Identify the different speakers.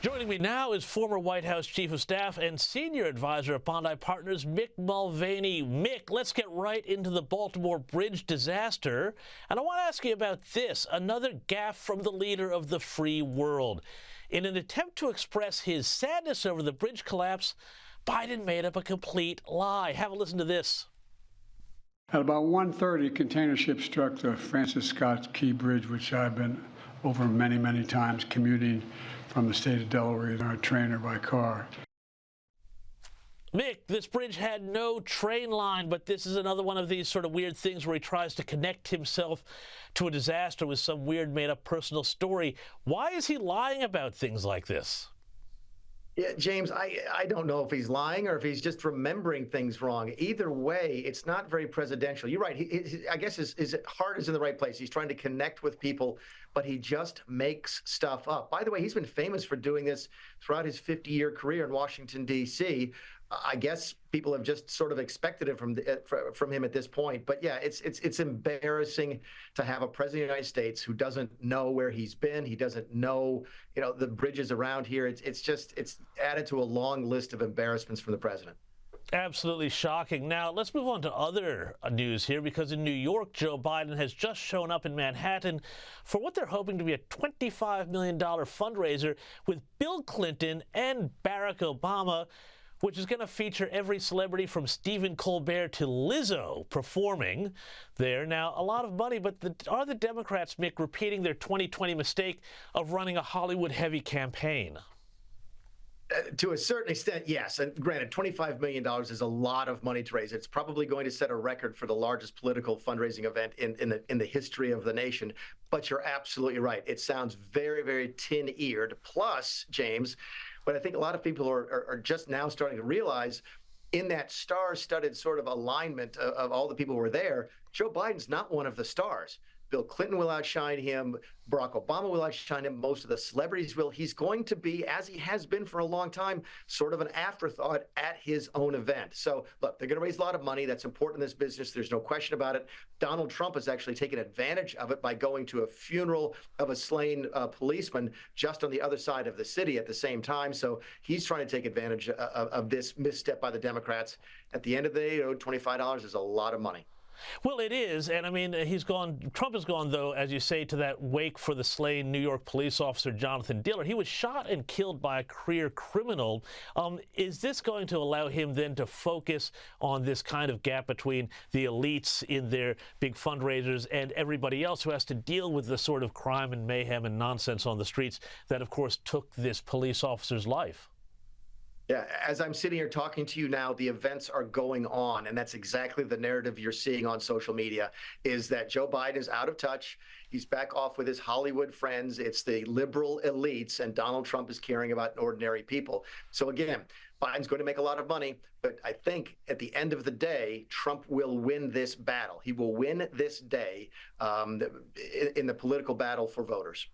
Speaker 1: Joining me now is former White House Chief of Staff and Senior Advisor at Bondi Partners, Mick Mulvaney. Mick, let's get right into the Baltimore Bridge disaster. And I want to ask you about this, another gaffe from the leader of the free world. In an attempt to express his sadness over the bridge collapse, Biden made up a complete lie. Have a listen to this.
Speaker 2: At about 1:30, container ship struck the Francis Scott Key Bridge, which I've been over many, many times commuting from the state of Delaware in our train or by car.
Speaker 1: Mick, this bridge had no train line, but this is another one of these sort of weird things where he tries to connect himself to a disaster with some weird made-up personal story. Why is he lying about things like this?
Speaker 3: Yeah, James, I don't know if he's lying or if he's just remembering things wrong. Either way, it's not very presidential. You're right. I guess his heart is in the right place. He's trying to connect with people, but he just makes stuff up. By the way, he's been famous for doing this throughout his 50-year career in Washington, D.C. I guess people have just sort of expected it from him at this point. But yeah, it's embarrassing to have a president of the United States who doesn't know where he's been. He doesn't know, the bridges around here. It's added to a long list of embarrassments from the president.
Speaker 1: Absolutely shocking. Now, let's move on to other news here, because in New York, Joe Biden has just shown up in Manhattan for what they're hoping to be a $25 million fundraiser with Bill Clinton and Barack Obama, which is going to feature every celebrity from Stephen Colbert to Lizzo performing there. Now, a lot of money, but are the Democrats, Mick, repeating their 2020 mistake of running a Hollywood-heavy campaign?
Speaker 3: To a certain extent, yes. And granted, $25 million is a lot of money to raise. It's probably going to set a record for the largest political fundraising event in the history of the nation. But you're absolutely right. It sounds very, very tin-eared. Plus, James, but I think a lot of people are just now starting to realize, in that star-studded sort of alignment of all the people who were there, Joe Biden's not one of the stars. Bill Clinton will outshine him. Barack Obama will outshine him. Most of the celebrities will. He's going to be, as he has been for a long time, sort of an afterthought at his own event. So, look, they're going to raise a lot of money. That's important in this business. There's no question about it. Donald Trump has actually taken advantage of it by going to a funeral of a slain policeman just on the other side of the city at the same time. So he's trying to take advantage of this misstep by the Democrats. At the end of the day, $25 is a lot of money.
Speaker 1: Well, it is, and I mean, Trump has gone, though, as you say, to that wake for the slain New York police officer Jonathan Diller. He was shot and killed by a career criminal. Is this going to allow him then to focus on this kind of gap between the elites in their big fundraisers and everybody else who has to deal with the sort of crime and mayhem and nonsense on the streets that, of course, took this police officer's life?
Speaker 3: Yeah, as I'm sitting here talking to you now, the events are going on, and that's exactly the narrative you're seeing on social media, is that Joe Biden is out of touch. He's back off with his Hollywood friends. It's the liberal elites, and Donald Trump is caring about ordinary people. So again, Biden's going to make a lot of money, but I think at the end of the day, Trump will win this battle. He will win this day in the political battle for voters.